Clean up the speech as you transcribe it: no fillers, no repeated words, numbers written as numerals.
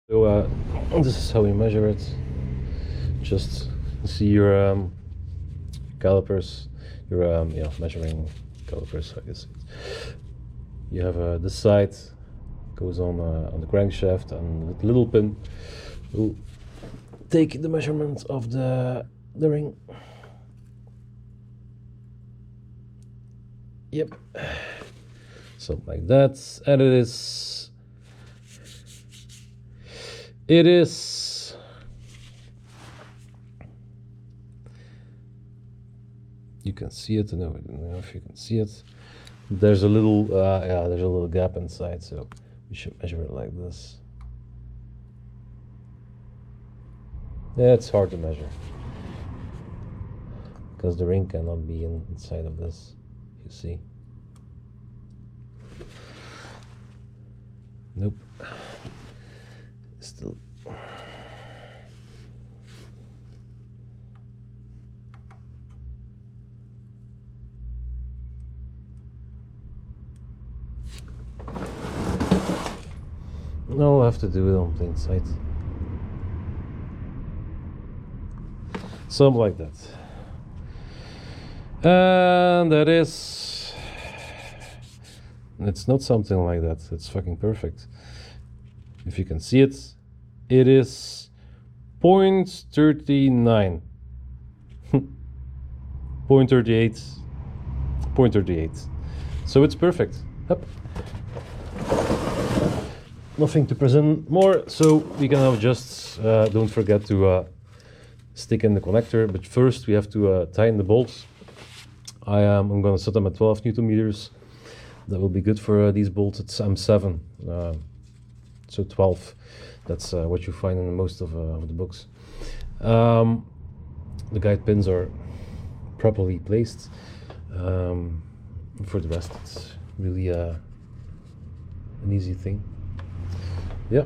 So this is how we measure it. Just see your calipers, your measuring calipers, I guess. You have this side goes on the crankshaft, and the little pin will take the measurement of the ring. Yep, something like that, and it is you can see it. No, I don't know if you can see it. There's a little there's a little gap inside, so we should measure it like this. Yeah, it's hard to measure because the ring cannot be inside of this, you see. Nope. Still. No, I'll have to do it on plain sight. Something like that. And that is... It's not something like that. It's fucking perfect. If you can see it, it is 0.39. 0.38. 0.38. So it's perfect. Yep. Nothing to present more, so we can now just don't forget to stick in the connector, but first we have to tighten the bolts. I'm going to set them at 12 Newton meters. That will be good for these bolts. It's M7, so 12. That's what you find in most of the books. The guide pins are properly placed. For the rest, it's really an easy thing. Yeah.